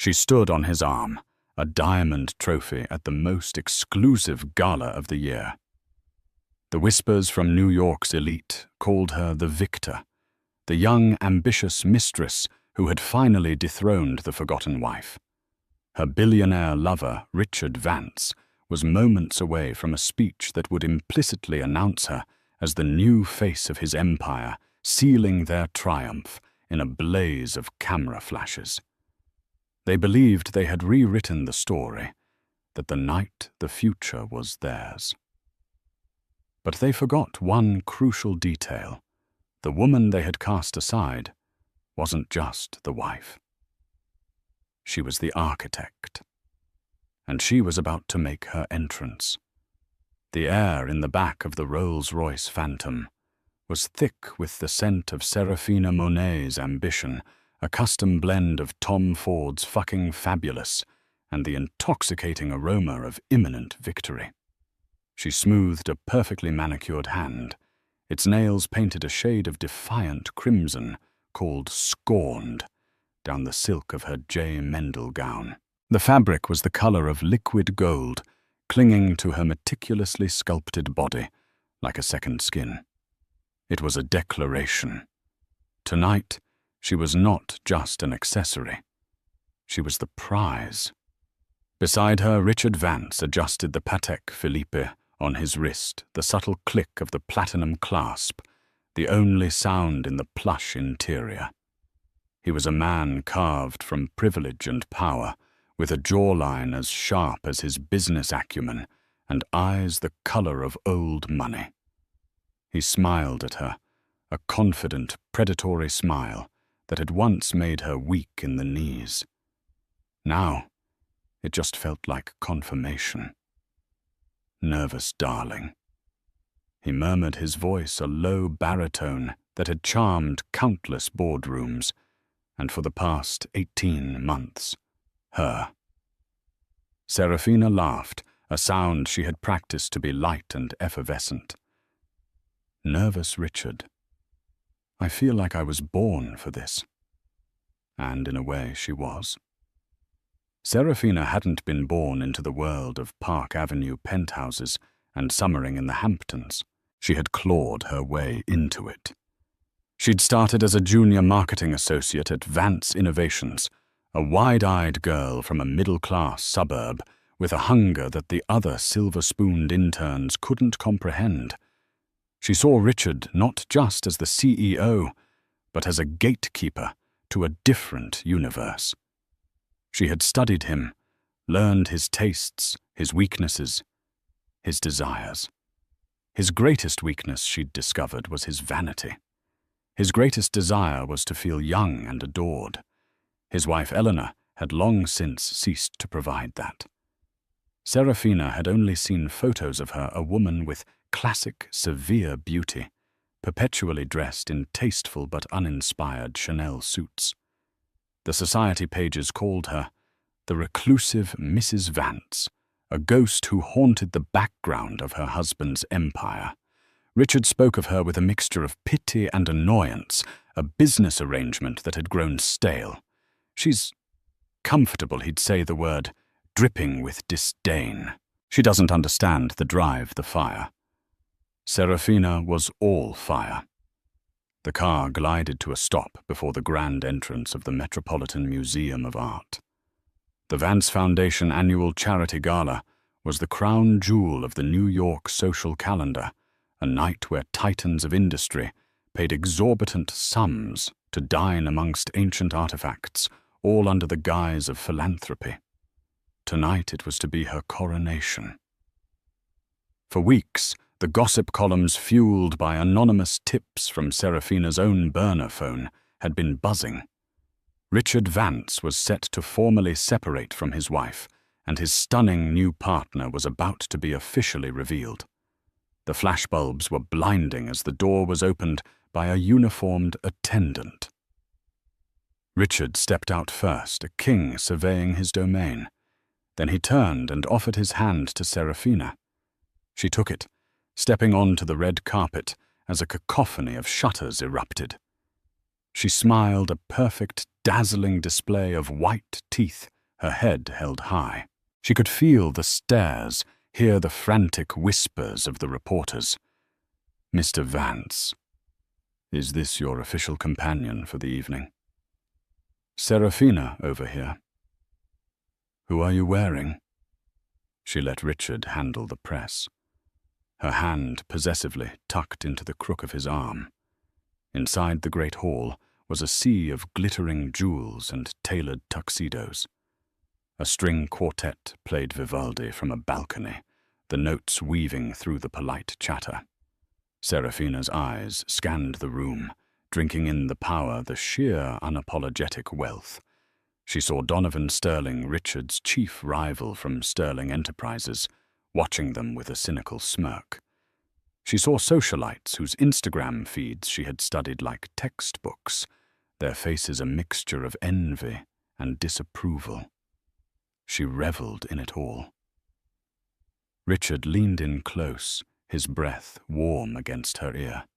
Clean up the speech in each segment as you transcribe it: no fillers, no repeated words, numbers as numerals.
She stood on his arm, a diamond trophy at the most exclusive gala of the year. The whispers from New York's elite called her the victor, the young, ambitious mistress who had finally dethroned the forgotten wife. Her billionaire lover, Richard Vance, was moments away from a speech that would implicitly announce her as the new face of his empire, sealing their triumph in a blaze of camera flashes. They believed they had rewritten the story, that the night the future was theirs. But they forgot one crucial detail. The woman they had cast aside wasn't just the wife. She was the architect, and she was about to make her entrance. The air in the back of the Rolls-Royce Phantom was thick with the scent of Serafina Monet's ambition, a custom blend of Tom Ford's fucking fabulous and the intoxicating aroma of imminent victory. She smoothed a perfectly manicured hand, its nails painted a shade of defiant crimson called Scorned down the silk of her J. Mendel gown. The fabric was the color of liquid gold, clinging to her meticulously sculpted body like a second skin. It was a declaration. Tonight, she was not just an accessory. She was the prize. Beside her, Richard Vance adjusted the Patek Philippe on his wrist, the subtle click of the platinum clasp, the only sound in the plush interior. He was a man carved from privilege and power, with a jawline as sharp as his business acumen and eyes the color of old money. He smiled at her, a confident, predatory smile that had once made her weak in the knees. Now, it just felt like confirmation. Nervous darling. He murmured, his voice a low baritone that had charmed countless boardrooms, and for the past 18 months, her. Serafina laughed, a sound she had practiced to be light and effervescent. Nervous Richard. I feel like I was born for this. And in a way she was. Serafina hadn't been born into the world of Park Avenue penthouses and summering in the Hamptons. She had clawed her way into it. She'd started as a junior marketing associate at Vance Innovations, a wide-eyed girl from a middle-class suburb with a hunger that the other silver-spooned interns couldn't comprehend. She saw Richard not just as the CEO, but as a gatekeeper to a different universe. She had studied him, learned his tastes, his weaknesses, his desires. His greatest weakness, she'd discovered, was his vanity. His greatest desire was to feel young and adored. His wife Eleanor had long since ceased to provide that. Serafina had only seen photos of her a woman with classic, severe beauty, perpetually dressed in tasteful but uninspired Chanel suits. The society pages called her the reclusive Mrs. Vance, a ghost who haunted the background of her husband's empire. Richard spoke of her with a mixture of pity and annoyance, a business arrangement that had grown stale. She's comfortable, he'd say the word, dripping with disdain. She doesn't understand the drive, the fire. Serafina was all fire. The car glided to a stop before the grand entrance of the Metropolitan Museum of Art. The Vance Foundation annual charity gala was the crown jewel of the New York social calendar, a night where titans of industry paid exorbitant sums to dine amongst ancient artifacts, all under the guise of philanthropy. Tonight it was to be her coronation. For weeks, the gossip columns fueled by anonymous tips from Serafina's own burner phone had been buzzing. Richard Vance was set to formally separate from his wife, and his stunning new partner was about to be officially revealed. The flashbulbs were blinding as the door was opened by a uniformed attendant. Richard stepped out first, a king surveying his domain. Then he turned and offered his hand to Serafina. She took it, stepping onto the red carpet as a cacophony of shutters erupted. She smiled, a perfect, dazzling display of white teeth her head held high. She could feel the stares, hear the frantic whispers of the reporters. "Mr. Vance, is this your official companion for the evening?" "Serafina over here." "Who are you wearing?" She let Richard handle the press, her hand possessively tucked into the crook of his arm. Inside the great hall was a sea of glittering jewels and tailored tuxedos. A string quartet played Vivaldi from a balcony, the notes weaving through the polite chatter. Serafina's eyes scanned the room, drinking in the power, the sheer unapologetic wealth. She saw Donovan Sterling, Richard's chief rival from Sterling Enterprises, watching them with a cynical smirk. She saw socialites whose Instagram feeds she had studied like textbooks, their faces a mixture of envy and disapproval. She reveled in it all. Richard leaned in close, his breath warm against her ear.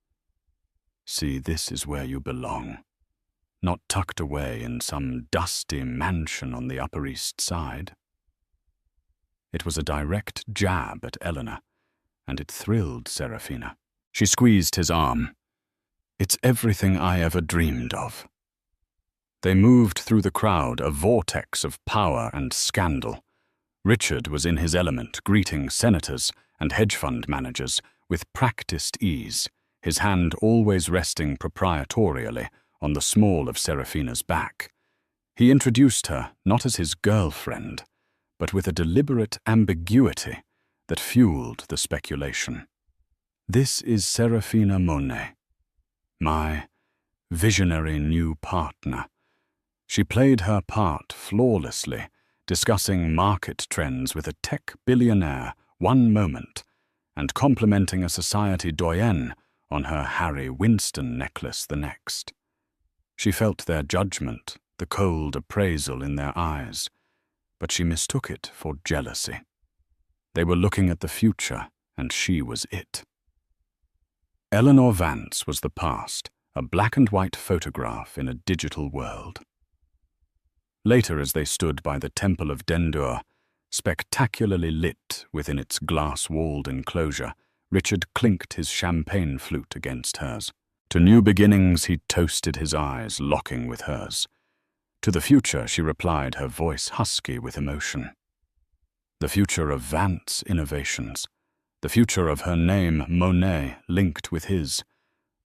"See, this is where you belong. Not tucked away in some dusty mansion on the Upper East Side." It was a direct jab at Eleanor, and it thrilled Serafina. She squeezed his arm. "It's everything I ever dreamed of." They moved through the crowd, a vortex of power and scandal. Richard was in his element, greeting senators and hedge fund managers with practiced ease, his hand always resting proprietorially on the small of Serafina's back. He introduced her not as his girlfriend, but with a deliberate ambiguity that fueled the speculation. "This is Serafina Monet, my visionary new partner." She played her part flawlessly, discussing market trends with a tech billionaire one moment and complimenting a society doyenne on her Harry Winston necklace the next. She felt their judgment, the cold appraisal in their eyes, but she mistook it for jealousy. They were looking at the future, and she was it. Eleanor Vance was the past, a black-and-white photograph in a digital world. Later, as they stood by the Temple of Dendur, spectacularly lit within its glass-walled enclosure, Richard clinked his champagne flute against hers. To new beginnings he toasted his eyes, locking with hers. To the future, she replied, her voice husky with emotion. The future of Vance Innovations. The future of her name, Monet, linked with his.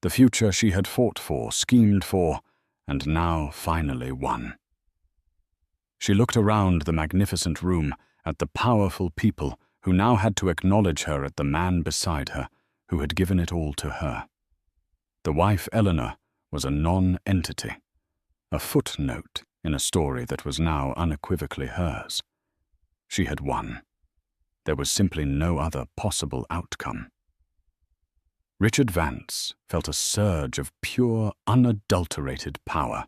The future she had fought for, schemed for, and now finally won. She looked around the magnificent room at the powerful people who now had to acknowledge her at the man beside her who had given it all to her. The wife Eleanor was a non-entity, a footnote in a story that was now unequivocally hers. She had won. There was simply no other possible outcome. Richard Vance felt a surge of pure, unadulterated power.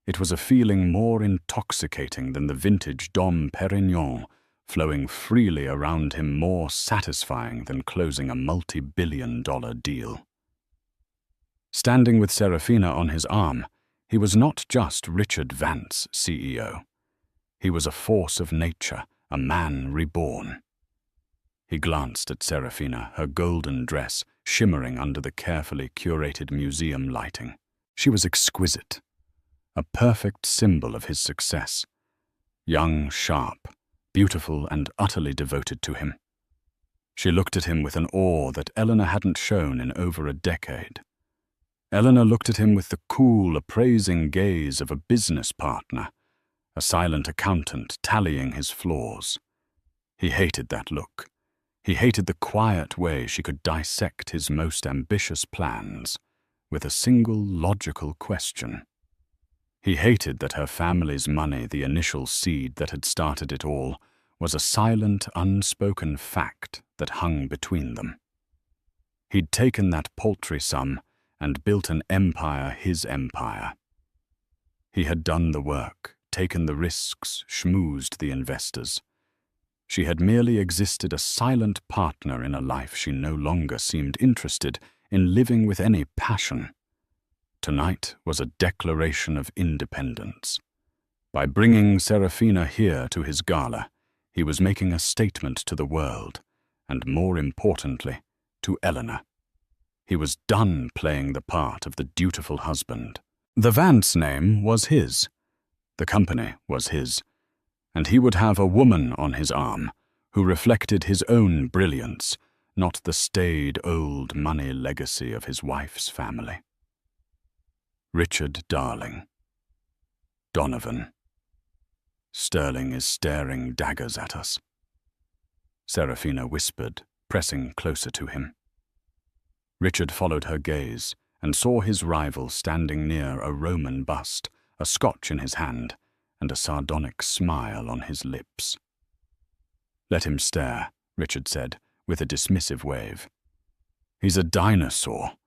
It was a feeling more intoxicating than the vintage Dom Perignon, flowing freely around him, more satisfying than closing a multi-billion-dollar deal. Standing with Serafina on his arm, he was not just Richard Vance, CEO. He was a force of nature, a man reborn. He glanced at Serafina, her golden dress shimmering under the carefully curated museum lighting. She was exquisite, a perfect symbol of his success. Young, sharp, beautiful, and utterly devoted to him. She looked at him with an awe that Eleanor hadn't shown in over a decade. Eleanor looked at him with the cool, appraising gaze of a business partner, a silent accountant tallying his flaws. He hated that look. He hated the quiet way she could dissect his most ambitious plans with a single logical question. He hated that her family's money, the initial seed that had started it all, was a silent, unspoken fact that hung between them. He'd taken that paltry sum and built an empire, his empire. He had done the work, taken the risks, schmoozed the investors. She had merely existed a silent partner in a life she no longer seemed interested in living with any passion. Tonight was a declaration of independence. By bringing Serafina here to his gala, he was making a statement to the world, and more importantly, to Eleanor. He was done playing the part of the dutiful husband. The Vance name was his. The company was his. And he would have a woman on his arm who reflected his own brilliance, not the staid old money legacy of his wife's family. Richard Darling. Donovan. Sterling is staring daggers at us. Serafina whispered, pressing closer to him. Richard followed her gaze and saw his rival standing near a Roman bust, a scotch in his hand, and a sardonic smile on his lips. "Let him stare," Richard said, with a dismissive wave. "He's a dinosaur.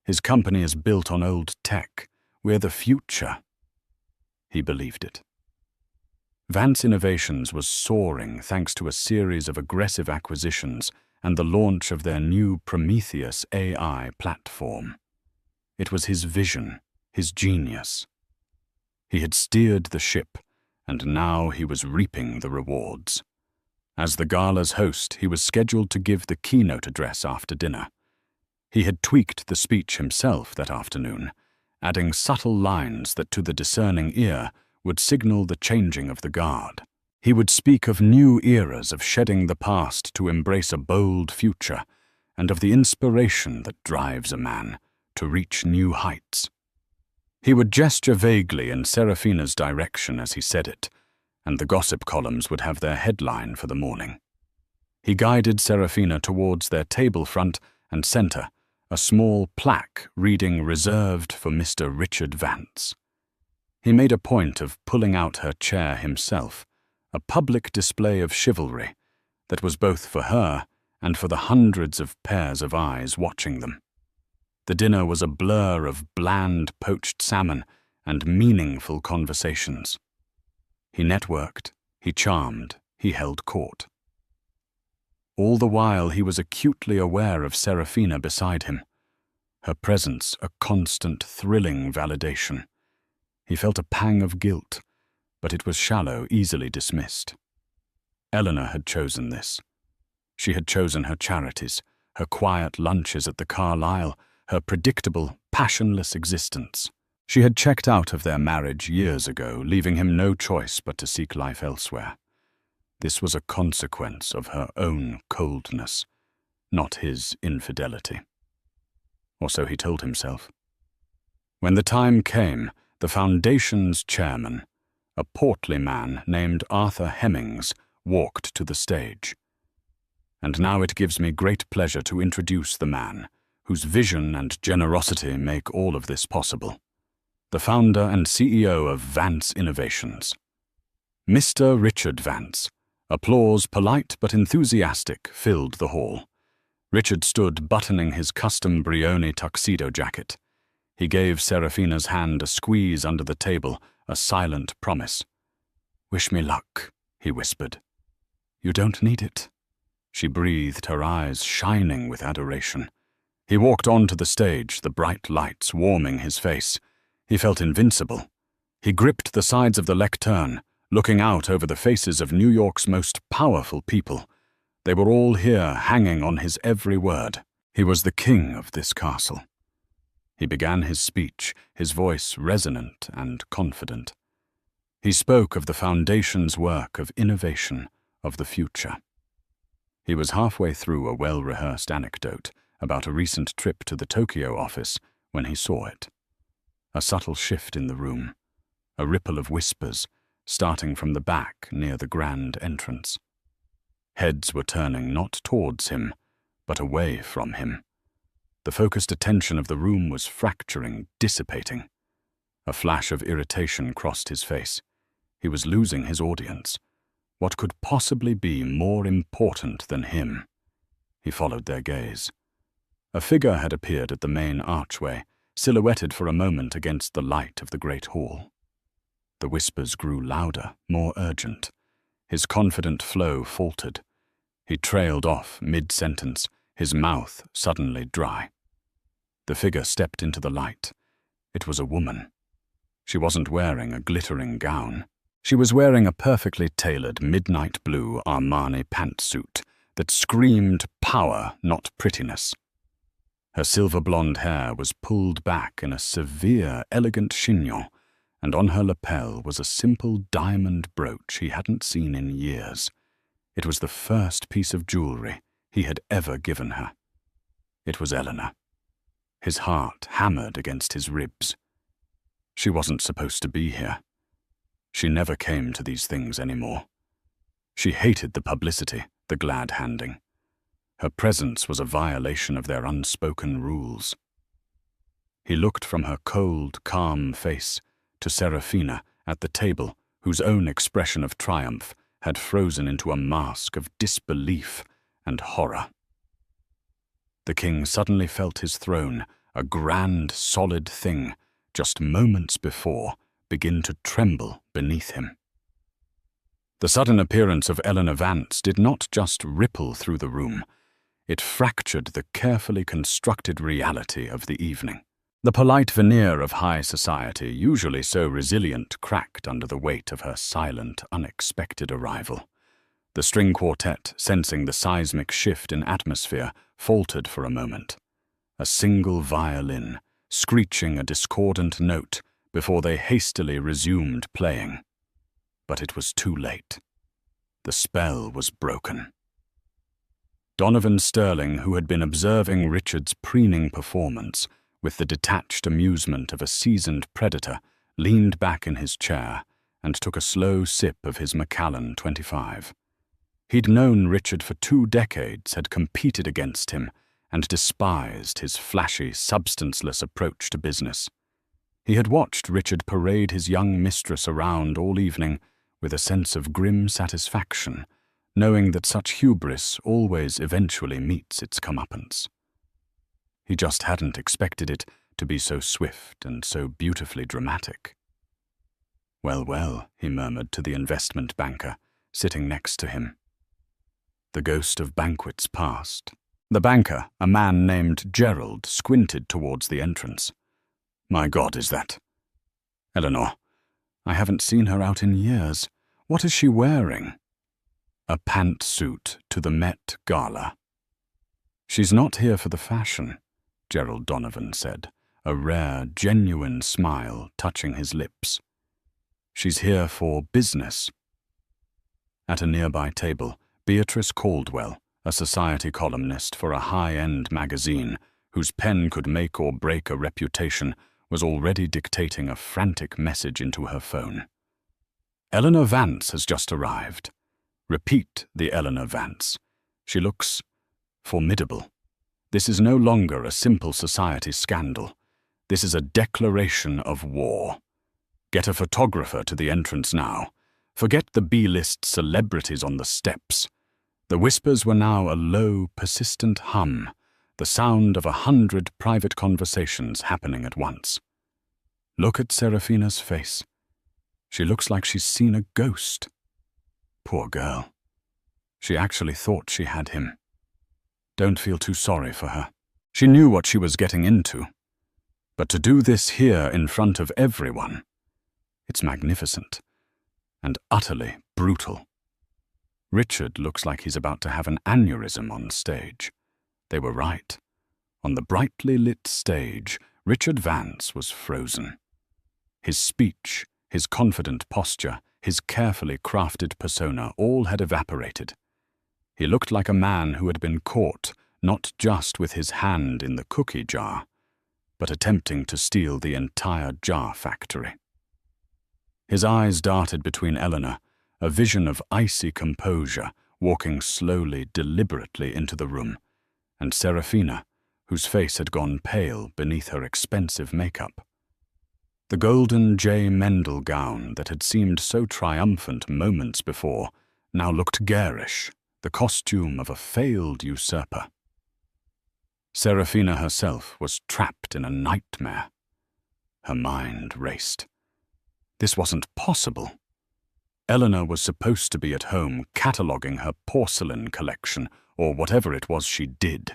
His company is built on old tech. We're the future." He believed it. Vance Innovations was soaring thanks to a series of aggressive acquisitions and the launch of their new Prometheus AI platform. It was his vision, his genius. He had steered the ship, and now he was reaping the rewards. As the gala's host, he was scheduled to give the keynote address after dinner. He had tweaked the speech himself that afternoon, adding subtle lines that to the discerning ear would signal the changing of the guard. He would speak of new eras of shedding the past to embrace a bold future, and of the inspiration that drives a man to reach new heights. He would gesture vaguely in Serafina's direction as he said it, and the gossip columns would have their headline for the morning. He guided Serafina towards their table front and center, a small plaque reading "Reserved for Mr. Richard Vance." He made a point of pulling out her chair himself, a public display of chivalry that was both for her and for the hundreds of pairs of eyes watching them. The dinner was a blur of bland poached salmon and meaningful conversations. He networked, he charmed, he held court. All the while he was acutely aware of Serafina beside him, her presence a constant, thrilling validation. He felt a pang of guilt, but it was shallow, easily dismissed. Eleanor had chosen this. She had chosen her charities, her quiet lunches at the Carlisle, her predictable, passionless existence. She had checked out of their marriage years ago, leaving him no choice but to seek life elsewhere. This was a consequence of her own coldness, not his infidelity. Or so he told himself. When the time came, the Foundation's chairman, a portly man named Arthur Hemmings, walked to the stage. And now it gives me great pleasure to introduce the man whose vision and generosity make all of this possible. The founder and CEO of Vance Innovations. Mr. Richard Vance. Applause, polite but enthusiastic, filled the hall. Richard stood buttoning his custom Brioni tuxedo jacket. He gave Serafina's hand a squeeze under the table, a silent promise. "Wish me luck," he whispered. "You don't need it." She breathed, her eyes shining with adoration. He walked onto the stage, the bright lights warming his face. He felt invincible. He gripped the sides of the lectern, looking out over the faces of New York's most powerful people. They were all here, hanging on his every word. He was the king of this castle. He began his speech, his voice resonant and confident. He spoke of the Foundation's work of innovation, of the future. He was halfway through a well-rehearsed anecdote about a recent trip to the Tokyo office when he saw it. A subtle shift in the room, a ripple of whispers, starting from the back near the grand entrance. Heads were turning not towards him, but away from him. The focused attention of the room was fracturing, dissipating. A flash of irritation crossed his face. He was losing his audience. What could possibly be more important than him? He followed their gaze. A figure had appeared at the main archway, silhouetted for a moment against the light of the great hall. The whispers grew louder, more urgent. His confident flow faltered. He trailed off mid-sentence, his mouth suddenly dry. The figure stepped into the light. It was a woman. She wasn't wearing a glittering gown. She was wearing a perfectly tailored midnight blue Armani pantsuit that screamed power, not prettiness. Her silver blonde hair was pulled back in a severe, elegant chignon, and on her lapel was a simple diamond brooch he hadn't seen in years. It was the first piece of jewelry he had ever given her. It was Eleanor. His heart hammered against his ribs. She wasn't supposed to be here. She never came to these things anymore. She hated the publicity, the glad-handing. Her presence was a violation of their unspoken rules. He looked from her cold, calm face to Serafina at the table, whose own expression of triumph had frozen into a mask of disbelief and horror. The king suddenly felt his throne, a grand, solid thing, just moments before, begin to tremble beneath him. The sudden appearance of Eleanor Vance did not just ripple through the room. It fractured the carefully constructed reality of the evening. The polite veneer of high society, usually so resilient, cracked under the weight of her silent, unexpected arrival. The string quartet, sensing the seismic shift in atmosphere, faltered for a moment. A single violin, screeching a discordant note before they hastily resumed playing. But it was too late. The spell was broken. Donovan Sterling, who had been observing Richard's preening performance with the detached amusement of a seasoned predator, leaned back in his chair and took a slow sip of his Macallan 25. He'd known Richard for 2 decades, had competed against him, and despised his flashy, substanceless approach to business. He had watched Richard parade his young mistress around all evening with a sense of grim satisfaction, knowing that such hubris always eventually meets its comeuppance. He just hadn't expected it to be so swift and so beautifully dramatic. "Well, well," he murmured to the investment banker, sitting next to him. The ghost of banquets passed. The banker, a man named Gerald, squinted towards the entrance. "My God, is that Eleanor? I haven't seen her out in years. What is she wearing?" "A pantsuit to the Met Gala." "She's not here for the fashion," Gerald Donovan said, a rare, genuine smile touching his lips. "She's here for business." At a nearby table, Beatrice Caldwell, a society columnist for a high-end magazine, whose pen could make or break a reputation, was already dictating a frantic message into her phone. "Eleanor Vance has just arrived. Repeat the Eleanor Vance. She looks formidable. This is no longer a simple society scandal. This is a declaration of war. Get a photographer to the entrance now. Forget the B-list celebrities on the steps." The whispers were now a low, persistent hum, the sound of 100 private conversations happening at once. "Look at Serafina's face. She looks like she's seen a ghost. Poor girl. She actually thought she had him. Don't feel too sorry for her. She knew what she was getting into. But to do this here in front of everyone, it's magnificent and utterly brutal. Richard looks like he's about to have an aneurysm on stage." They were right. On the brightly lit stage, Richard Vance was frozen. His speech, his confident posture, his carefully crafted persona all had evaporated. He looked like a man who had been caught not just with his hand in the cookie jar, but attempting to steal the entire jar factory. His eyes darted between Eleanor, a vision of icy composure, walking slowly, deliberately into the room, and Serafina, whose face had gone pale beneath her expensive makeup. The golden J. Mendel gown that had seemed so triumphant moments before now looked garish, the costume of a failed usurper. Serafina herself was trapped in a nightmare. Her mind raced. This wasn't possible. Eleanor was supposed to be at home cataloguing her porcelain collection, or whatever it was she did.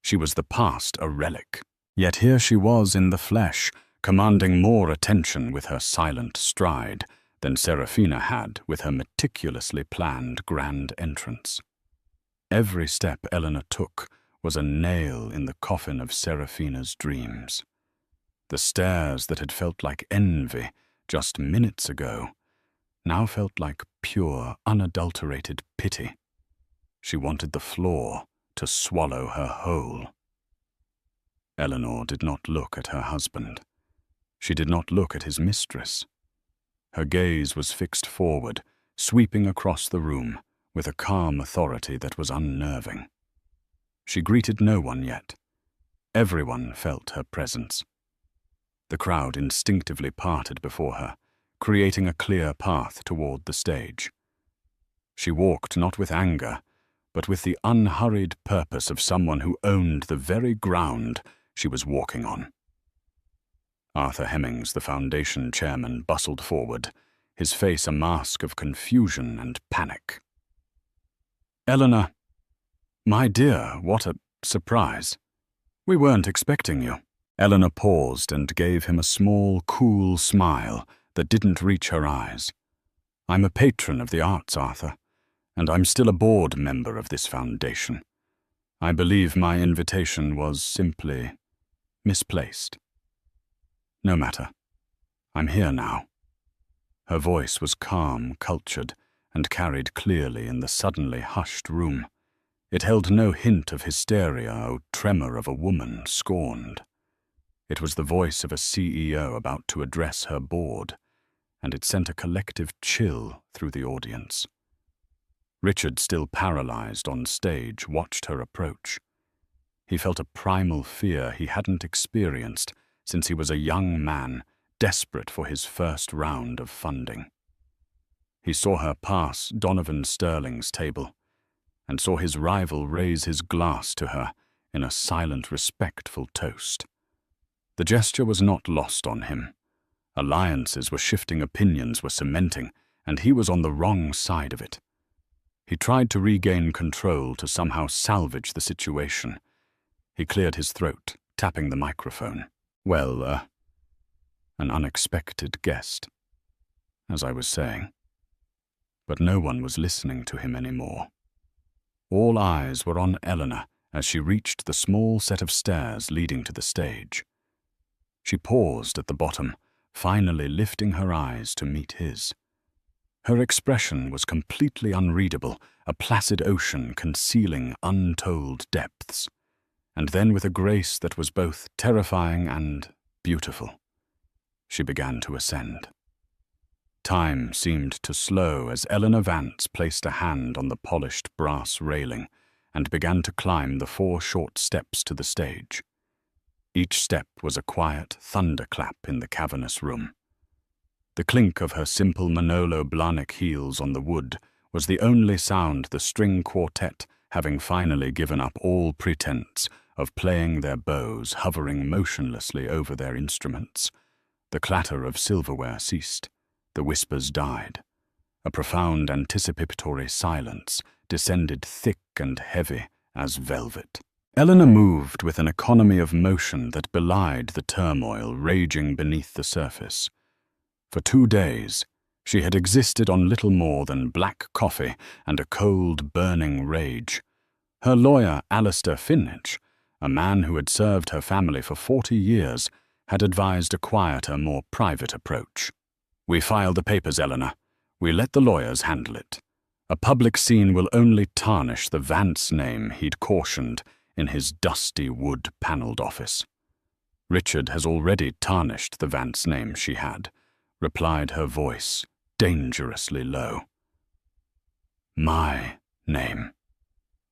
She was the past a relic. Yet here she was in the flesh, commanding more attention with her silent stride, than Serafina had with her meticulously planned grand entrance. Every step Eleanor took was a nail in the coffin of Serafina's dreams. The stairs that had felt like envy just minutes ago now felt like pure, unadulterated pity. She wanted the floor to swallow her whole. Eleanor did not look at her husband. She did not look at his mistress. Her gaze was fixed forward, sweeping across the room with a calm authority that was unnerving. She greeted no one yet. Everyone felt her presence. The crowd instinctively parted before her, creating a clear path toward the stage. She walked not with anger, but with the unhurried purpose of someone who owned the very ground she was walking on. Arthur Hemmings, the foundation chairman, bustled forward, his face a mask of confusion and panic. "Eleanor, my dear, what a surprise. We weren't expecting you." Eleanor paused and gave him a small, cool smile that didn't reach her eyes. "I'm a patron of the arts, Arthur, and I'm still a board member of this foundation. I believe my invitation was simply misplaced. No matter. I'm here now." Her voice was calm, cultured, and carried clearly in the suddenly hushed room. It held no hint of hysteria or tremor of a woman scorned. It was the voice of a CEO about to address her board, and it sent a collective chill through the audience. Richard, still paralyzed on stage, watched her approach. He felt a primal fear he hadn't experienced since he was a young man desperate for his first round of funding. He saw her pass Donovan Sterling's table and saw his rival raise his glass to her in a silent, respectful toast. The gesture was not lost on him. Alliances were shifting, opinions were cementing, and he was on the wrong side of it. He tried to regain control to somehow salvage the situation. He cleared his throat, tapping the microphone. "Well, an unexpected guest, as I was saying." But no one was listening to him anymore. All eyes were on Eleanor as she reached the small set of stairs leading to the stage. She paused at the bottom, finally lifting her eyes to meet his. Her expression was completely unreadable, a placid ocean concealing untold depths. And then, with a grace that was both terrifying and beautiful, she began to ascend. Time seemed to slow as Eleanor Vance placed a hand on the polished brass railing and began to climb the 4 short steps to the stage. Each step was a quiet thunderclap in the cavernous room. The clink of her simple Manolo Blahnik heels on the wood was the only sound the string quartet, having finally given up all pretense of playing their bows, hovering motionlessly over their instruments. The clatter of silverware ceased. The whispers died. A profound anticipatory silence descended thick and heavy as velvet. Eleanor moved with an economy of motion that belied the turmoil raging beneath the surface. For 2 days, she had existed on little more than black coffee and a cold, burning rage. Her lawyer, Alistair Finnich, a man who had served her family for 40 years, had advised a quieter, more private approach. "We file the papers, Eleanor. We let the lawyers handle it. A public scene will only tarnish the Vance name," he'd cautioned in his dusty wood-panelled office. "Richard has already tarnished the Vance name," she had, replied, her voice dangerously low. "My name.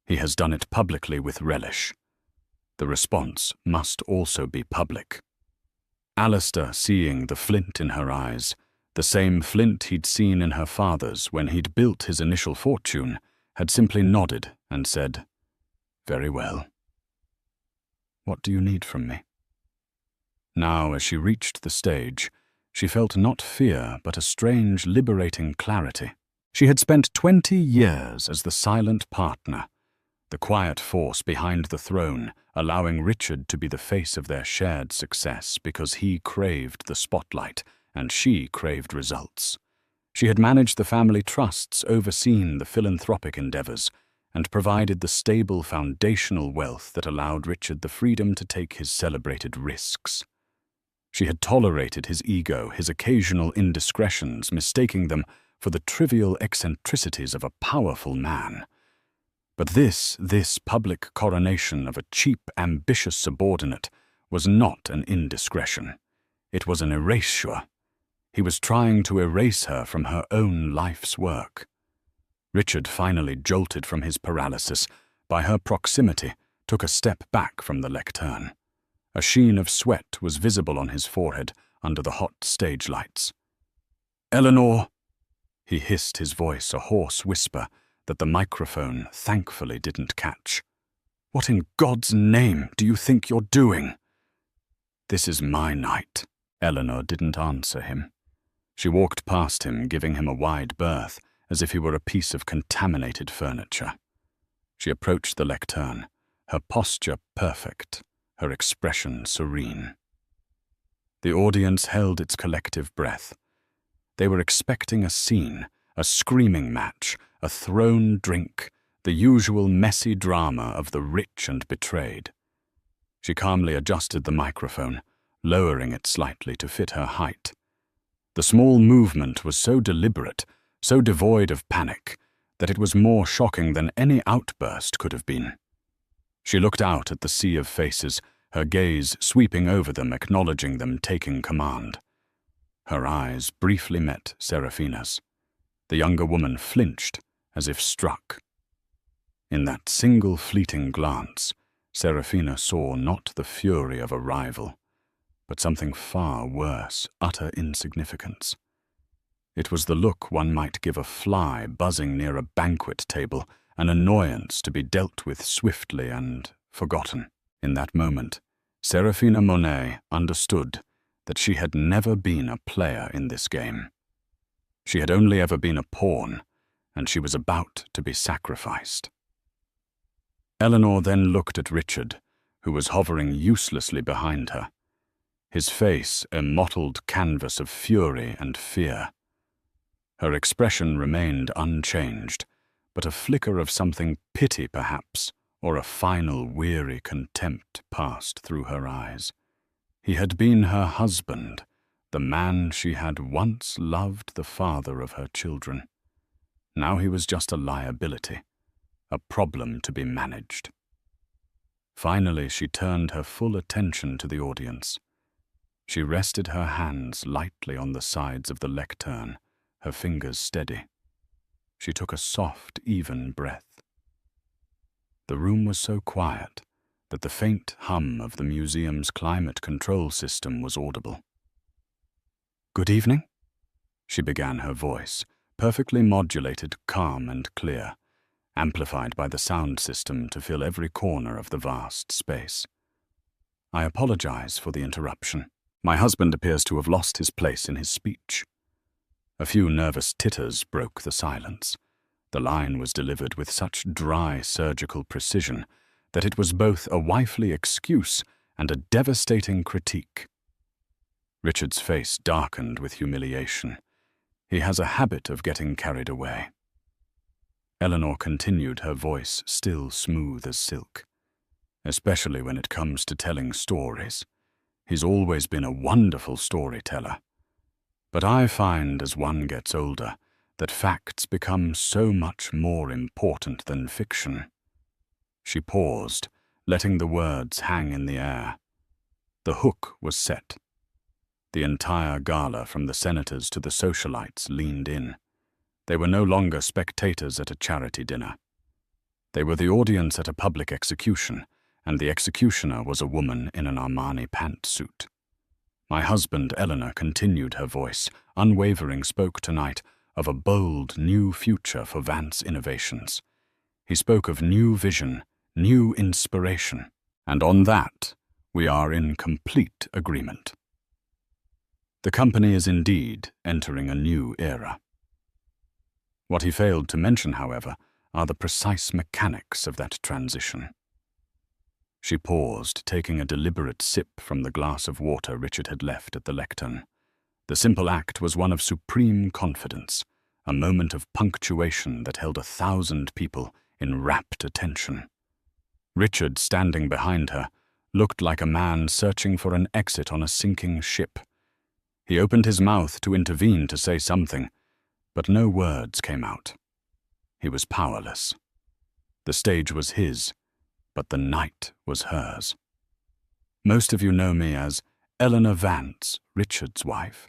He has done it publicly with relish. The response must also be public." Alistair, seeing the flint in her eyes, the same flint he'd seen in her father's when he'd built his initial fortune, had simply nodded and said, "Very well. What do you need from me?" Now, as she reached the stage, she felt not fear but a strange, liberating clarity. She had spent 20 years as the silent partner, the quiet force behind the throne, allowing Richard to be the face of their shared success because he craved the spotlight and she craved results. She had managed the family trusts, overseen the philanthropic endeavors, and provided the stable foundational wealth that allowed Richard the freedom to take his celebrated risks. She had tolerated his ego, his occasional indiscretions, mistaking them for the trivial eccentricities of a powerful man. But this public coronation of a cheap, ambitious subordinate was not an indiscretion. It was an erasure. He was trying to erase her from her own life's work. Richard, finally jolted from his paralysis by her proximity, took a step back from the lectern. A sheen of sweat was visible on his forehead under the hot stage lights. "Eleanor!" He hissed, his voice a hoarse whisper that the microphone thankfully didn't catch. "What in God's name do you think you're doing?" "This is my night." Eleanor didn't answer him. She walked past him, giving him a wide berth, as if he were a piece of contaminated furniture. She approached the lectern, her posture perfect, her expression serene. The audience held its collective breath. They were expecting a scene, a screaming match, a thrown drink, the usual messy drama of the rich and betrayed. She calmly adjusted the microphone, lowering it slightly to fit her height. The small movement was so deliberate, so devoid of panic, that it was more shocking than any outburst could have been. She looked out at the sea of faces, her gaze sweeping over them, acknowledging them, taking command. Her eyes briefly met Serafina's. The younger woman flinched, as if struck. In that single fleeting glance, Serafina saw not the fury of a rival, but something far worse, utter insignificance. It was the look one might give a fly buzzing near a banquet table, an annoyance to be dealt with swiftly and forgotten. In that moment, Serafina Monet understood that she had never been a player in this game. She had only ever been a pawn, and she was about to be sacrificed. Eleanor then looked at Richard, who was hovering uselessly behind her, his face a mottled canvas of fury and fear. Her expression remained unchanged, but a flicker of something pity, perhaps, or a final weary contempt passed through her eyes. He had been her husband, the man she had once loved, the father of her children. Now he was just a liability, a problem to be managed. Finally, she turned her full attention to the audience. She rested her hands lightly on the sides of the lectern, her fingers steady. She took a soft, even breath. The room was so quiet that the faint hum of the museum's climate control system was audible. "Good evening," she began, her voice, perfectly modulated, calm and clear, amplified by the sound system to fill every corner of the vast space. "I apologize for the interruption. My husband appears to have lost his place in his speech." A few nervous titters broke the silence. The line was delivered with such dry surgical precision that it was both a wifely excuse and a devastating critique. Richard's face darkened with humiliation. He has a habit of getting carried away. Eleanor continued, her voice still smooth as silk. "Especially when it comes to telling stories. He's always been a wonderful storyteller. But I find, as one gets older, that facts become so much more important than fiction." She paused, letting the words hang in the air. The hook was set. The entire gala, from the senators to the socialites, leaned in. They were no longer spectators at a charity dinner. They were the audience at a public execution, and the executioner was a woman in an Armani pantsuit. My husband, Eleanor, continued, her voice, unwavering, spoke tonight of a bold, new future for Vance Innovations. He spoke of new vision, new inspiration, and on that, we are in complete agreement. The company is indeed entering a new era. What he failed to mention, however, are the precise mechanics of that transition. She paused, taking a deliberate sip from the glass of water Richard had left at the lectern. The simple act was one of supreme confidence, a moment of punctuation that held 1,000 people in rapt attention. Richard, standing behind her, looked like a man searching for an exit on a sinking ship. He opened his mouth to intervene, to say something, but no words came out. He was powerless. The stage was his, but the night was hers. Most of you know me as Eleanor Vance, Richard's wife.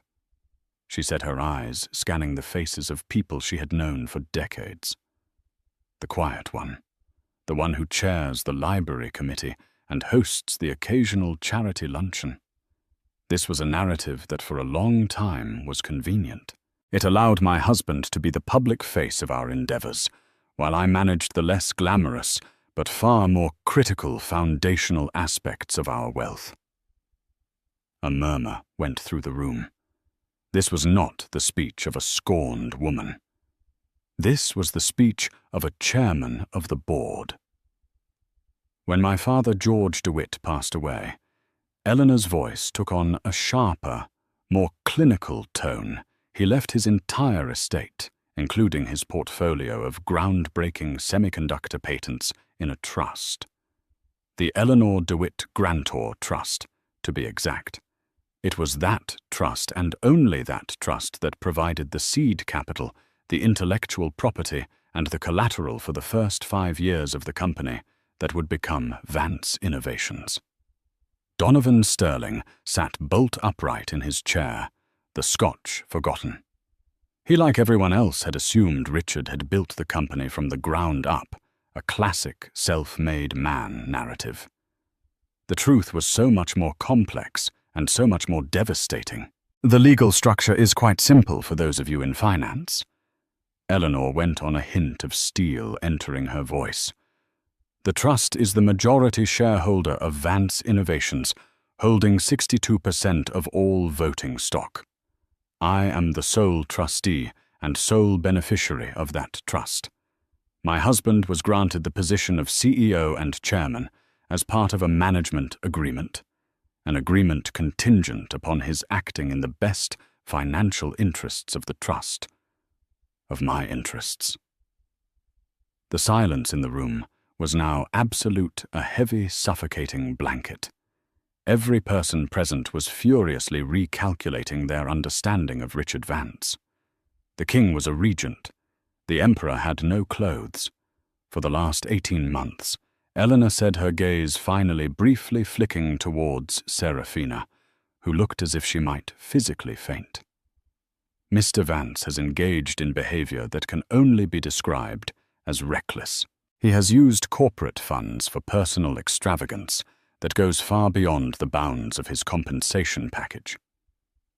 She set her eyes, scanning the faces of people she had known for decades. The quiet one, the one who chairs the library committee and hosts the occasional charity luncheon. This was a narrative that for a long time was convenient. It allowed my husband to be the public face of our endeavors, while I managed the less glamorous but far more critical foundational aspects of our wealth. A murmur went through the room. This was not the speech of a scorned woman. This was the speech of a chairman of the board. When my father George DeWitt passed away, Eleanor's voice took on a sharper, more clinical tone. He left his entire estate, including his portfolio of groundbreaking semiconductor patents, in a trust. The Eleanor DeWitt Grantor Trust, to be exact. It was that trust, and only that trust, that provided the seed capital, the intellectual property, and the collateral for the first 5 years of the company that would become Vance Innovations. Donovan Sterling sat bolt upright in his chair, the Scotch forgotten. He, like everyone else, had assumed Richard had built the company from the ground up, a classic self-made man narrative. The truth was so much more complex and so much more devastating. The legal structure is quite simple for those of you in finance. Eleanor went on, a hint of steel entering her voice. The trust is the majority shareholder of Vance Innovations, holding 62% of all voting stock. I am the sole trustee and sole beneficiary of that trust. My husband was granted the position of CEO and chairman as part of a management agreement, an agreement contingent upon his acting in the best financial interests of the trust, of my interests. The silence in the room was now absolute, a heavy, suffocating blanket. Every person present was furiously recalculating their understanding of Richard Vance. The king was a regent. The emperor had no clothes. For the last 18 months, Eleanor said, her gaze finally briefly flicking towards Seraphina, who looked as if she might physically faint. Mr. Vance has engaged in behavior that can only be described as reckless. He has used corporate funds for personal extravagance that goes far beyond the bounds of his compensation package.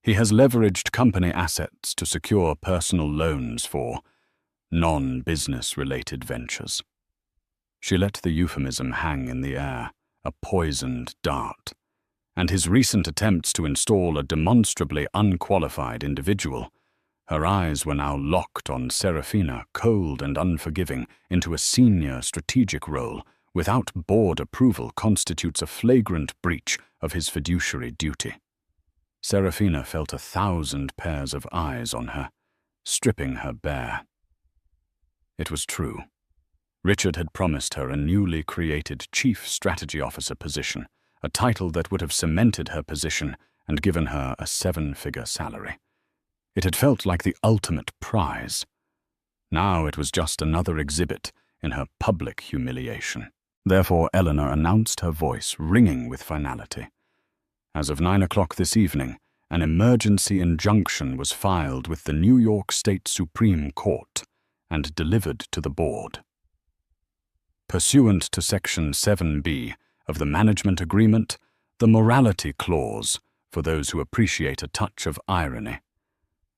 He has leveraged company assets to secure personal loans for non-business-related ventures. She let the euphemism hang in the air, a poisoned dart, and his recent attempts to install a demonstrably unqualified individual. Her eyes were now locked on Seraphina, cold and unforgiving, into a senior strategic role without board approval constitutes a flagrant breach of his fiduciary duty. Seraphina felt 1,000 pairs of eyes on her, stripping her bare. It was true. Richard had promised her a newly created Chief Strategy Officer position, a title that would have cemented her position and given her a 7-figure salary. It had felt like the ultimate prize. Now it was just another exhibit in her public humiliation. Therefore, Eleanor announced, her voice ringing with finality. As of 9 o'clock this evening, an emergency injunction was filed with the New York State Supreme Court and delivered to the board. Pursuant to Section 7B of the Management Agreement, the Morality Clause, for those who appreciate a touch of irony,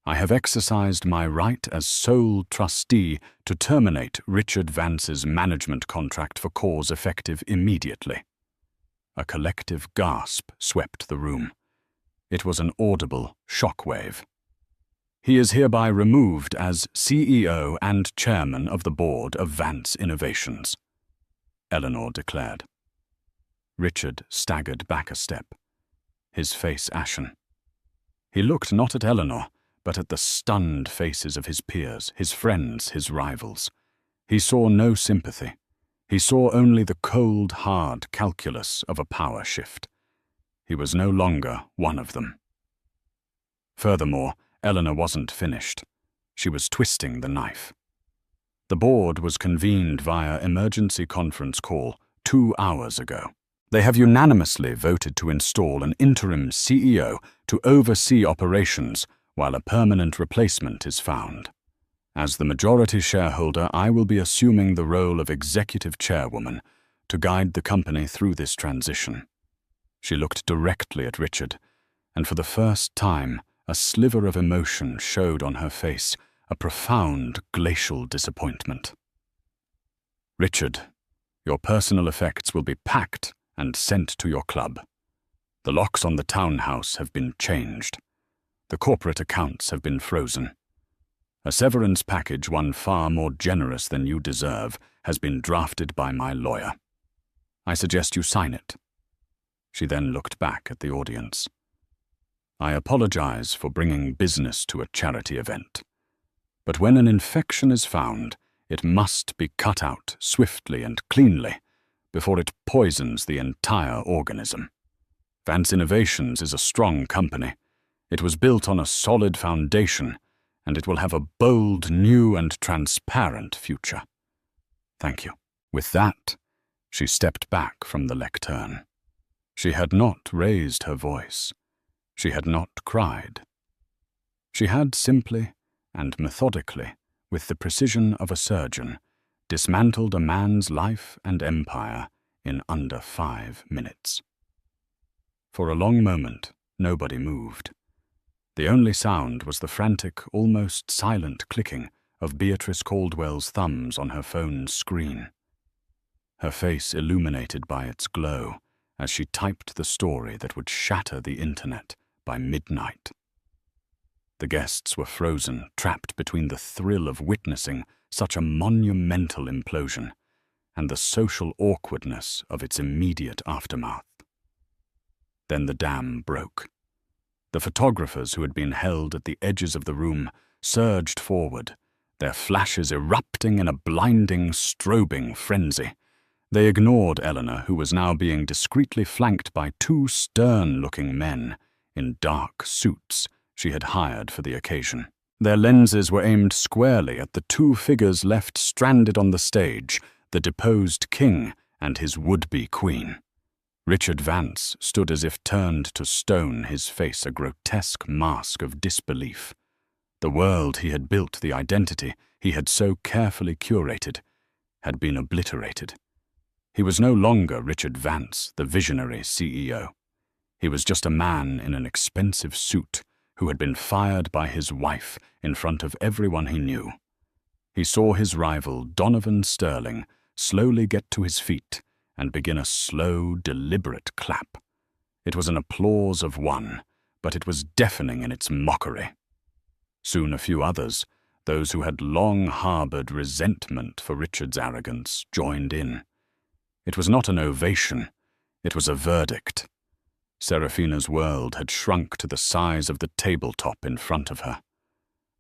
I have exercised my right as sole trustee to terminate Richard Vance's management contract for cause effective immediately. A collective gasp swept the room. It was an audible shockwave. He is hereby removed as CEO and chairman of the board of Vance Innovations, Eleanor declared. Richard staggered back a step, his face ashen. He looked not at Eleanor, but at the stunned faces of his peers, his friends, his rivals. He saw no sympathy. He saw only the cold, hard calculus of a power shift. He was no longer one of them. Furthermore, Eleanor wasn't finished. She was twisting the knife. The board was convened via emergency conference call 2 hours ago. They have unanimously voted to install an interim CEO to oversee operations while a permanent replacement is found. As the majority shareholder, I will be assuming the role of executive chairwoman to guide the company through this transition. She looked directly at Richard, and for the first time, a sliver of emotion showed on her face, a profound glacial disappointment. Richard, your personal effects will be packed and sent to your club. The locks on the townhouse have been changed. The corporate accounts have been frozen. A severance package, one far more generous than you deserve, has been drafted by my lawyer. I suggest you sign it. She then looked back at the audience. I apologize for bringing business to a charity event. But when an infection is found, it must be cut out swiftly and cleanly before it poisons the entire organism. Vance Innovations is a strong company. It was built on a solid foundation, and it will have a bold, new, and transparent future. Thank you. With that, she stepped back from the lectern. She had not raised her voice. She had not cried. She had simply and methodically, with the precision of a surgeon, dismantled a man's life and empire in under 5 minutes. For a long moment, nobody moved. The only sound was the frantic, almost silent clicking of Beatrice Caldwell's thumbs on her phone's screen. Her face illuminated by its glow as she typed the story that would shatter the internet by midnight. The guests were frozen, trapped between the thrill of witnessing such a monumental implosion and the social awkwardness of its immediate aftermath. Then the dam broke. The photographers who had been held at the edges of the room surged forward, their flashes erupting in a blinding, strobing frenzy. They ignored Eleanor, who was now being discreetly flanked by 2 stern-looking men in dark suits she had hired for the occasion. Their lenses were aimed squarely at the 2 figures left stranded on the stage, the deposed king and his would-be queen. Richard Vance stood as if turned to stone, his face a grotesque mask of disbelief. The world he had built, the identity he had so carefully curated, had been obliterated. He was no longer Richard Vance, the visionary CEO. He was just a man in an expensive suit who had been fired by his wife in front of everyone he knew. He saw his rival, Donovan Sterling, slowly get to his feet and begin a slow, deliberate clap. It was an applause of one, but it was deafening in its mockery. Soon a few others, those who had long harbored resentment for Richard's arrogance, joined in. It was not an ovation, it was a verdict. Seraphina's world had shrunk to the size of the tabletop in front of her.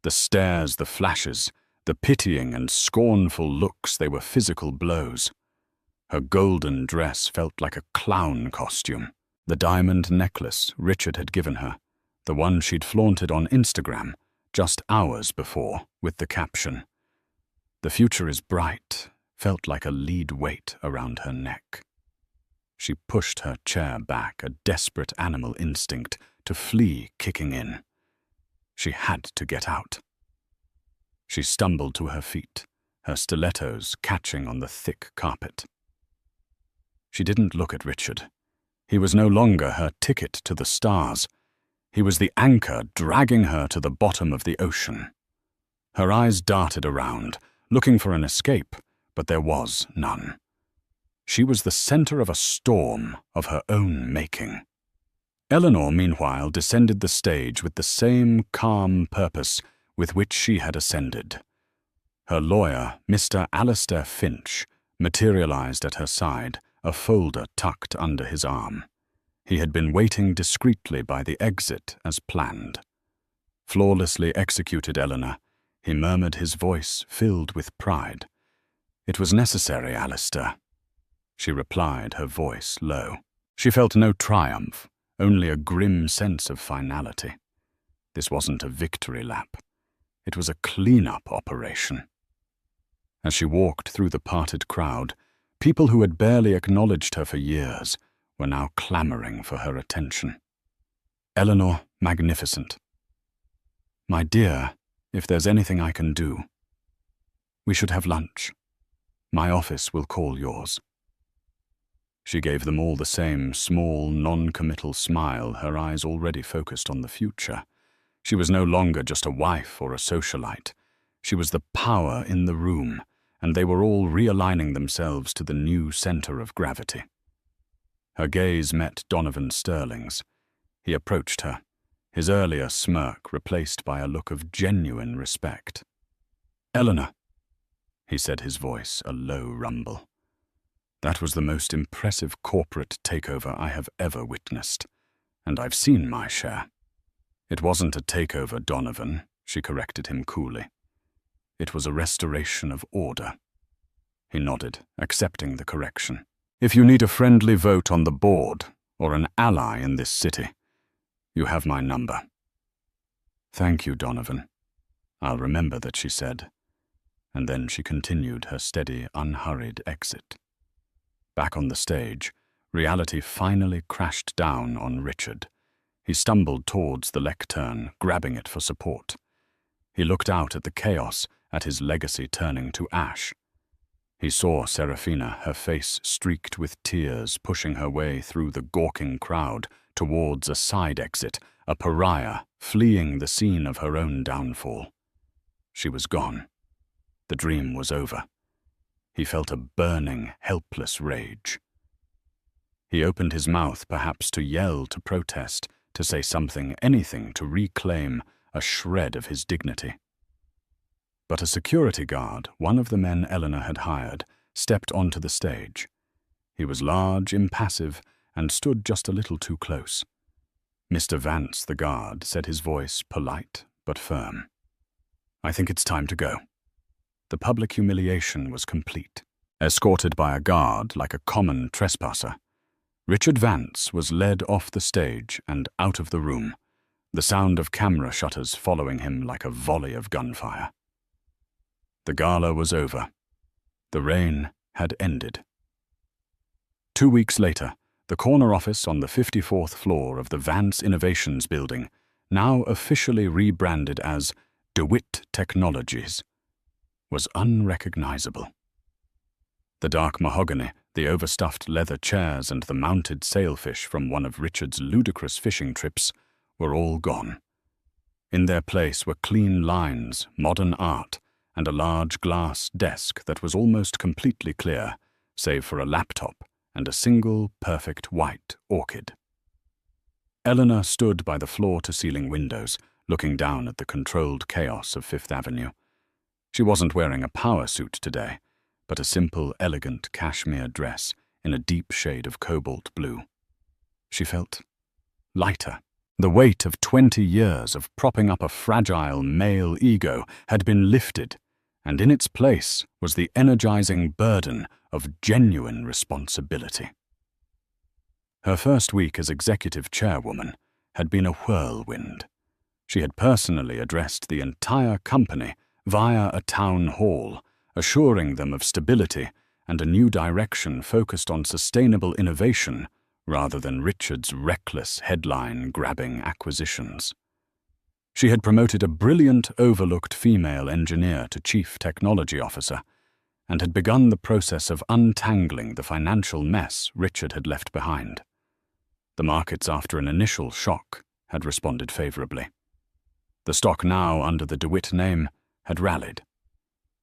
The stares, the flashes, the pitying and scornful looks, they were physical blows. Her golden dress felt like a clown costume. The diamond necklace Richard had given her, the one she'd flaunted on Instagram just hours before, with the caption, "The future is bright," felt like a lead weight around her neck. She pushed her chair back, a desperate animal instinct to flee kicking in. She had to get out. She stumbled to her feet, her stilettos catching on the thick carpet. She didn't look at Richard. He was no longer her ticket to the stars. He was the anchor dragging her to the bottom of the ocean. Her eyes darted around, looking for an escape, but there was none. She was the center of a storm of her own making. Eleanor, meanwhile, descended the stage with the same calm purpose with which she had ascended. Her lawyer, Mr. Alistair Finch, materialized at her side, a folder tucked under his arm. He had been waiting discreetly by the exit as planned. Flawlessly executed, Eleanor, he murmured, his voice filled with pride. It was necessary, Alistair. She replied, her voice low. She felt no triumph, only a grim sense of finality. This wasn't a victory lap. It was a clean-up operation. As she walked through the parted crowd, people who had barely acknowledged her for years were now clamoring for her attention. Eleanor, magnificent. My dear, if there's anything I can do, we should have lunch. My office will call yours. She gave them all the same small, non-committal smile, her eyes already focused on the future. She was no longer just a wife or a socialite. She was the power in the room, and they were all realigning themselves to the new center of gravity. Her gaze met Donovan Sterling's. He approached her, his earlier smirk replaced by a look of genuine respect. Eleanor, he said, his voice a low rumble. That was the most impressive corporate takeover I have ever witnessed, and I've seen my share. It wasn't a takeover, Donovan, she corrected him coolly. It was a restoration of order. He nodded, accepting the correction. If you need a friendly vote on the board, or an ally in this city, you have my number. Thank you, Donovan. I'll remember that, she said, and then she continued her steady, unhurried exit. Back on the stage, reality finally crashed down on Richard. He stumbled towards the lectern, grabbing it for support. He looked out at the chaos, at his legacy turning to ash. He saw Serafina, her face streaked with tears, pushing her way through the gawking crowd towards a side exit, a pariah fleeing the scene of her own downfall. She was gone. The dream was over. He felt a burning, helpless rage. He opened his mouth, perhaps to yell, to protest, to say something, anything to reclaim a shred of his dignity. But a security guard, one of the men Eleanor had hired, stepped onto the stage. He was large, impassive, and stood just a little too close. Mr. Vance, the guard, said, his voice polite but firm. I think it's time to go. The public humiliation was complete. Escorted by a guard like a common trespasser, Richard Vance was led off the stage and out of the room, the sound of camera shutters following him like a volley of gunfire. The gala was over. The rain had ended. 2 weeks later, the corner office on the 54th floor of the Vance Innovations building, now officially rebranded as DeWitt Technologies, was unrecognizable. The dark mahogany, the overstuffed leather chairs, and the mounted sailfish from one of Richard's ludicrous fishing trips were all gone. In their place were clean lines, modern art, and a large glass desk that was almost completely clear, save for a laptop and a single perfect white orchid. Eleanor stood by the floor-to-ceiling windows, looking down at the controlled chaos of Fifth Avenue. She wasn't wearing a power suit today, but a simple, elegant cashmere dress in a deep shade of cobalt blue. She felt lighter. The weight of 20 years of propping up a fragile male ego had been lifted, and in its place was the energizing burden of genuine responsibility. Her first week as executive chairwoman had been a whirlwind. She had personally addressed the entire company via a town hall, assuring them of stability and a new direction focused on sustainable innovation rather than Richard's reckless headline-grabbing acquisitions. She had promoted a brilliant, overlooked female engineer to chief technology officer and had begun the process of untangling the financial mess Richard had left behind. The markets, after an initial shock, had responded favorably. The stock, now under the DeWitt name, had rallied.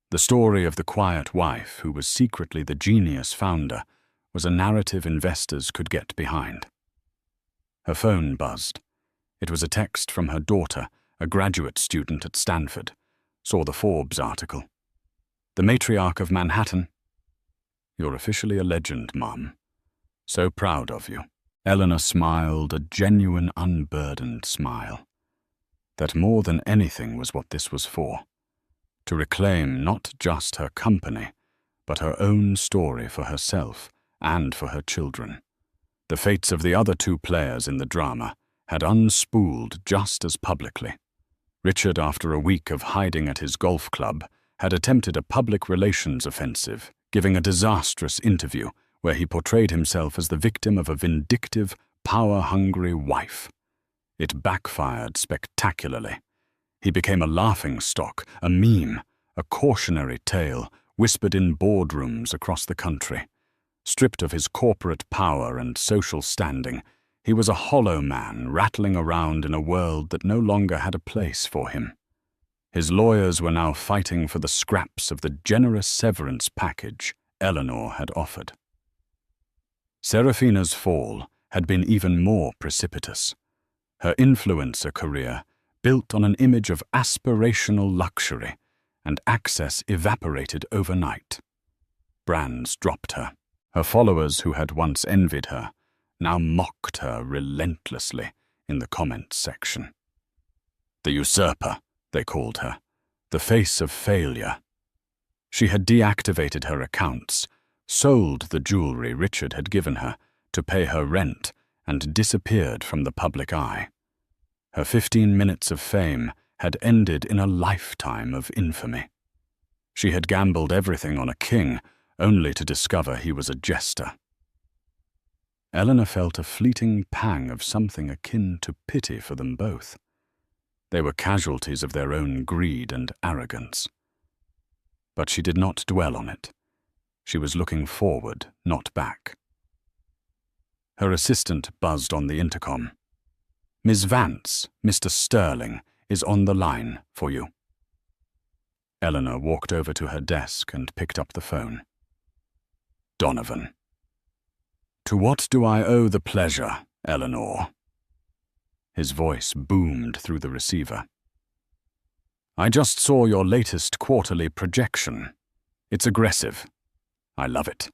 The story of the quiet wife who was secretly the genius founder was a narrative investors could get behind. Her phone buzzed. It was a text from her daughter, a graduate student at Stanford, saw the Forbes article. The matriarch of Manhattan. You're officially a legend, Mom. So proud of you. Eleanor smiled, a genuine, unburdened smile. That more than anything was what this was for. To reclaim not just her company, but her own story for herself and for her children. The fates of the other two players in the drama had unspooled just as publicly. Richard, after a week of hiding at his golf club, had attempted a public relations offensive, giving a disastrous interview where he portrayed himself as the victim of a vindictive, power-hungry wife. It backfired spectacularly. He became a laughingstock, a meme, a cautionary tale whispered in boardrooms across the country. Stripped of his corporate power and social standing, he was a hollow man rattling around in a world that no longer had a place for him. His lawyers were now fighting for the scraps of the generous severance package Eleanor had offered. Serafina's fall had been even more precipitous. Her influencer career, built on an image of aspirational luxury and access, evaporated overnight. Brands dropped her. Her followers, who had once envied her, now mocked her relentlessly in the comments section. The usurper, they called her, the face of failure. She had deactivated her accounts, sold the jewelry Richard had given her to pay her rent, and disappeared from the public eye. Her 15 minutes of fame had ended in a lifetime of infamy. She had gambled everything on a king, only to discover he was a jester. Eleanor felt a fleeting pang of something akin to pity for them both. They were casualties of their own greed and arrogance. But she did not dwell on it. She was looking forward, not back. Her assistant buzzed on the intercom. "Miss Vance, Mr. Sterling, is on the line for you." Eleanor walked over to her desk and picked up the phone. Donovan. "To what do I owe the pleasure, Eleanor?" His voice boomed through the receiver. "I just saw your latest quarterly projection. It's aggressive. I love it.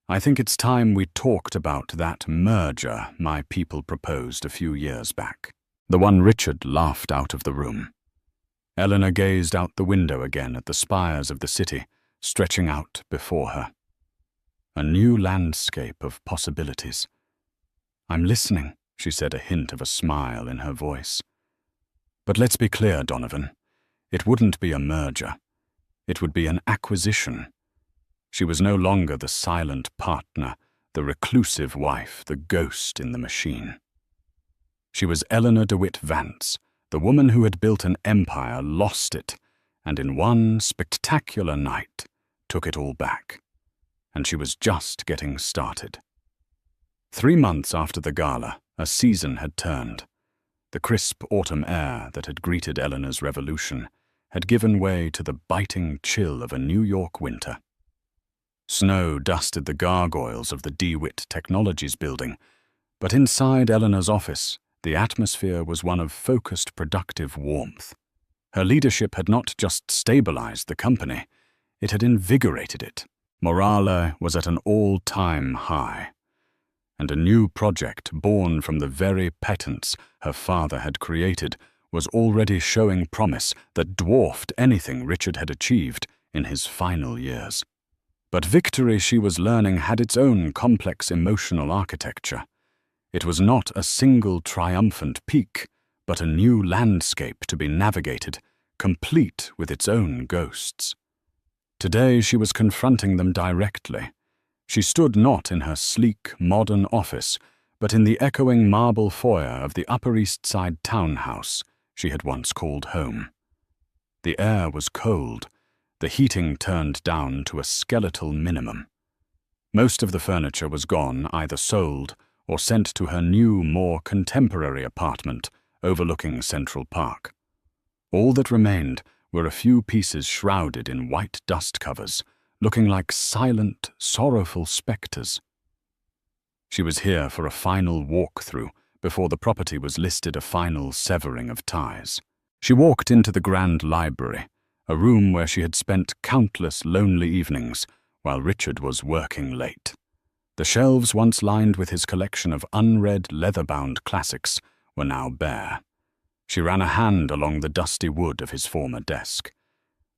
I think it's time we talked about that merger my people proposed a few years back." The one Richard laughed out of the room. Eleanor gazed out the window again at the spires of the city stretching out before her. A new landscape of possibilities. "I'm listening," she said, a hint of a smile in her voice. "But let's be clear, Donovan. It wouldn't be a merger. It would be an acquisition." She was no longer the silent partner, the reclusive wife, the ghost in the machine. She was Eleanor DeWitt Vance, the woman who had built an empire, lost it, and in one spectacular night took it all back. And she was just getting started. 3 months after the gala, a season had turned. The crisp autumn air that had greeted Eleanor's revolution had given way to the biting chill of a New York winter. Snow dusted the gargoyles of the DeWitt Technologies building, but inside Eleanor's office, the atmosphere was one of focused, productive warmth. Her leadership had not just stabilized the company, it had invigorated it. Morale was at an all-time high, and a new project born from the very patents her father had created was already showing promise that dwarfed anything Richard had achieved in his final years. But victory, she was learning, had its own complex emotional architecture. It was not a single triumphant peak, but a new landscape to be navigated, complete with its own ghosts. Today she was confronting them directly. She stood not in her sleek, modern office, but in the echoing marble foyer of the Upper East Side townhouse she had once called home. The air was cold, the heating turned down to a skeletal minimum. Most of the furniture was gone, either sold or sent to her new, more contemporary apartment overlooking Central Park. All that remained were a few pieces shrouded in white dust covers, looking like silent, sorrowful spectres. She was here for a final walk-through before the property was listed, a final severing of ties. She walked into the grand library, a room where she had spent countless lonely evenings while Richard was working late. The shelves once lined with his collection of unread leather-bound classics were now bare. She ran a hand along the dusty wood of his former desk.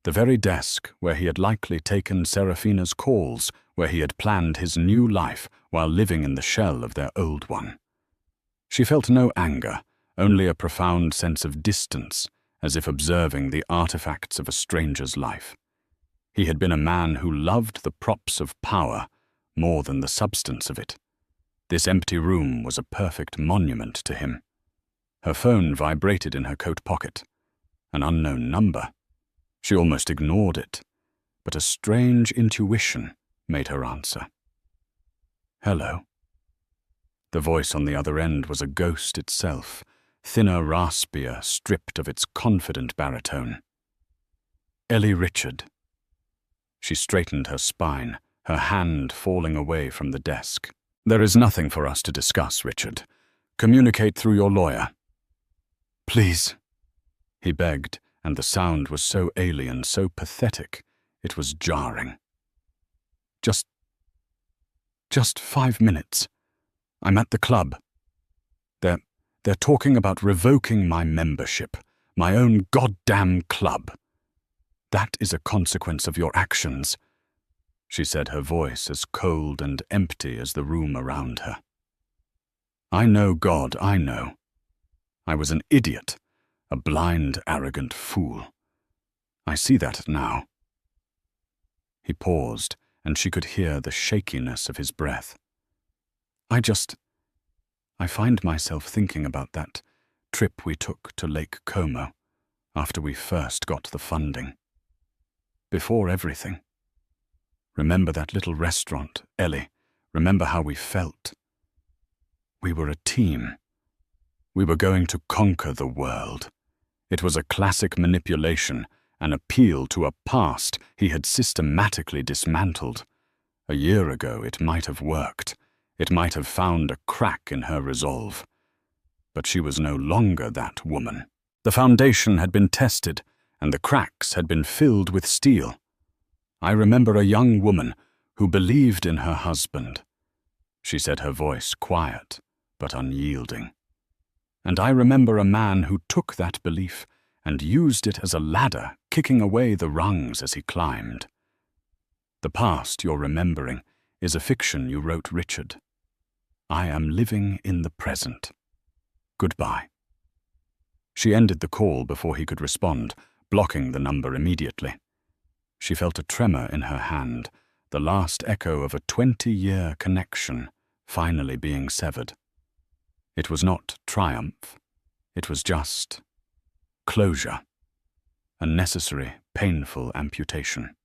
The very desk where he had likely taken Seraphina's calls, where he had planned his new life while living in the shell of their old one. She felt no anger, only a profound sense of distance, as if observing the artifacts of a stranger's life. He had been a man who loved the props of power more than the substance of it. This empty room was a perfect monument to him. Her phone vibrated in her coat pocket. An unknown number. She almost ignored it, but a strange intuition made her answer. "Hello." The voice on the other end was a ghost itself, thinner, raspier, stripped of its confident baritone. "Ellie Richard." She straightened her spine, her hand falling away from the desk. "There is nothing for us to discuss, Richard. Communicate through your lawyer." "Please," he begged, and the sound was so alien, so pathetic, it was jarring. Just 5 minutes. I'm at the club. They're talking about revoking my membership, my own goddamn club. That is a consequence of your actions," she said, her voice as cold and empty as the room around her. "I know, God, I know. I was an idiot, a blind, arrogant fool. I see that now." He paused, and she could hear the shakiness of his breath. I find myself thinking about that trip we took to Lake Como after we first got the funding. Before everything. Remember that little restaurant, Ellie? Remember how we felt? We were a team. We were going to conquer the world. It was a classic manipulation, an appeal to a past he had systematically dismantled. A year ago it might have worked. It might have found a crack in her resolve. But she was no longer that woman. The foundation had been tested, and the cracks had been filled with steel. I remember a young woman who believed in her husband. She said, her voice quiet but unyielding. And I remember a man who took that belief and used it as a ladder, kicking away the rungs as he climbed. The past you're remembering is a fiction you wrote, Richard. I am living in the present. Goodbye. She ended the call before he could respond, blocking the number immediately. She felt a tremor in her hand, the last echo of a 20-year connection finally being severed. It was not triumph. It was just closure. A necessary, painful amputation.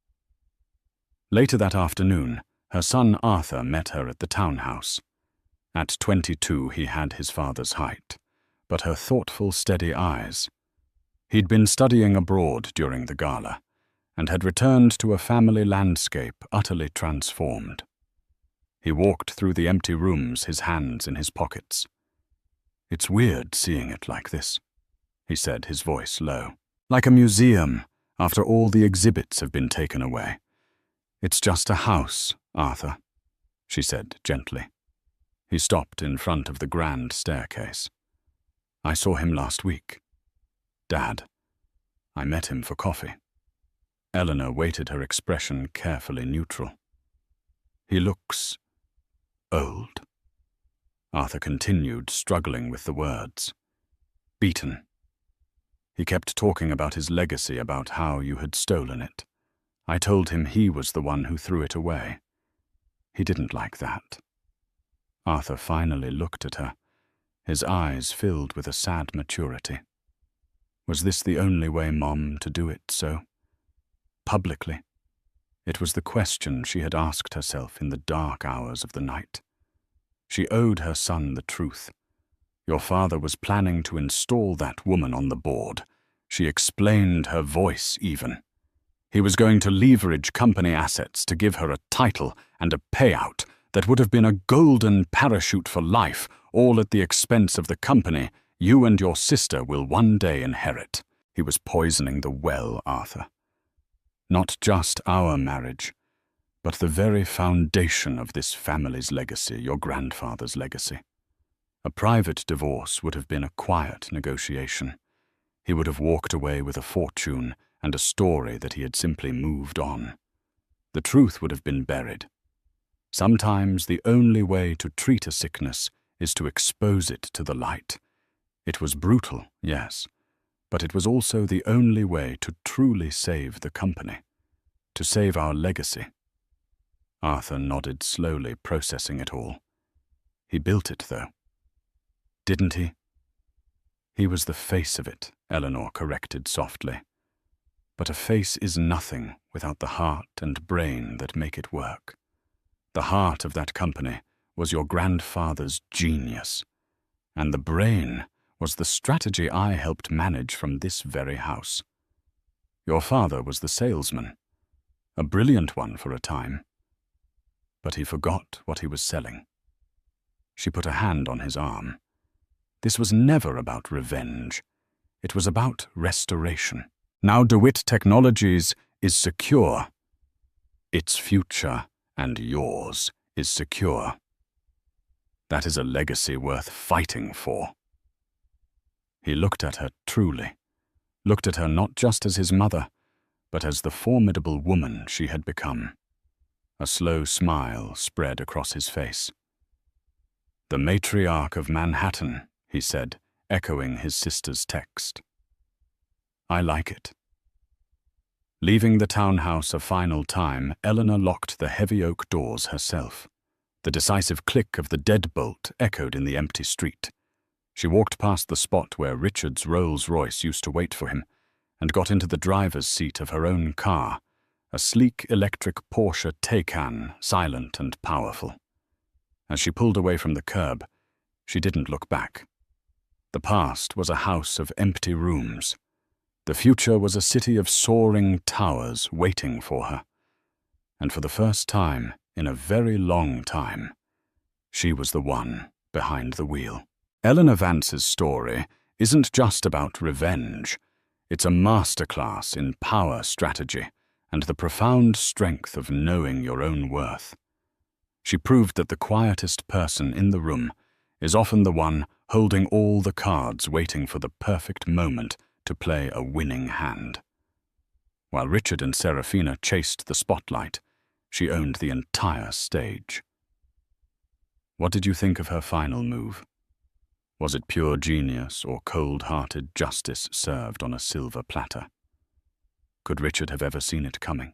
Later that afternoon, her son Arthur met her at the townhouse. At 22, he had his father's height, but her thoughtful, steady eyes. He'd been studying abroad during the gala, and had returned to a family landscape utterly transformed. He walked through the empty rooms, his hands in his pockets. "It's weird seeing it like this," he said, his voice low. "Like a museum, after all the exhibits have been taken away. It's just a house, Arthur," she said gently. He stopped in front of the grand staircase. "I saw him last week. Dad. I met him for coffee." Eleanor weighted her expression carefully neutral. "He looks old," Arthur continued, struggling with the words. "Beaten. He kept talking about his legacy, about how you had stolen it. I told him he was the one who threw it away. He didn't like that." Arthur finally looked at her, his eyes filled with a sad maturity. Was this the only way Mom to do it so? Publicly? It was the question she had asked herself in the dark hours of the night. She owed her son the truth. Your father was planning to install that woman on the board. She explained, her voice even. He was going to leverage company assets to give her a title and a payout that would have been a golden parachute for life, all at the expense of the company you and your sister will one day inherit. He was poisoning the well, Arthur. Not just our marriage, but the very foundation of this family's legacy, your grandfather's legacy. A private divorce would have been a quiet negotiation. He would have walked away with a fortune and a story that he had simply moved on. The truth would have been buried. Sometimes the only way to treat a sickness is to expose it to the light. It was brutal, yes, but it was also the only way to truly save the company, to save our legacy. Arthur nodded slowly, processing it all. He built it, though. Didn't he? He was the face of it, Eleanor corrected softly. But a face is nothing without the heart and brain that make it work. The heart of that company was your grandfather's genius, and the brain was the strategy I helped manage from this very house. Your father was the salesman, a brilliant one for a time, but he forgot what he was selling. She put a hand on his arm. This was never about revenge. It was about restoration. Now DeWitt Technologies is secure. Its future and yours is secure. That is a legacy worth fighting for. He looked at her truly, looked at her not just as his mother, but as the formidable woman she had become. A slow smile spread across his face. The matriarch of Manhattan, he said, echoing his sister's text. I like it. Leaving the townhouse a final time, Eleanor locked the heavy oak doors herself. The decisive click of the deadbolt echoed in the empty street. She walked past the spot where Richard's Rolls-Royce used to wait for him and got into the driver's seat of her own car, a sleek electric Porsche Taycan, silent and powerful. As she pulled away from the curb, she didn't look back. The past was a house of empty rooms. The future was a city of soaring towers waiting for her. And for the first time in a very long time, she was the one behind the wheel. Eleanor Vance's story isn't just about revenge. It's a masterclass in power strategy and the profound strength of knowing your own worth. She proved that the quietest person in the room is often the one holding all the cards, waiting for the perfect moment to play a winning hand. While Richard and Serafina chased the spotlight, she owned the entire stage. What did you think of her final move? Was it pure genius or cold-hearted justice served on a silver platter? Could Richard have ever seen it coming?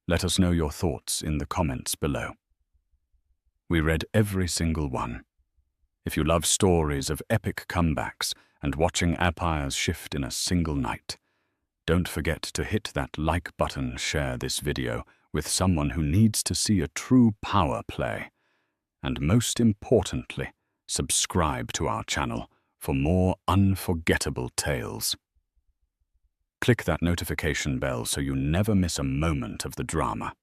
Let us know your thoughts in the comments below. We read every single one. If you love stories of epic comebacks and watching empires shift in a single night, don't forget to hit that like button, share this video with someone who needs to see a true power play, and most importantly, subscribe to our channel for more unforgettable tales. Click that notification bell so you never miss a moment of the drama.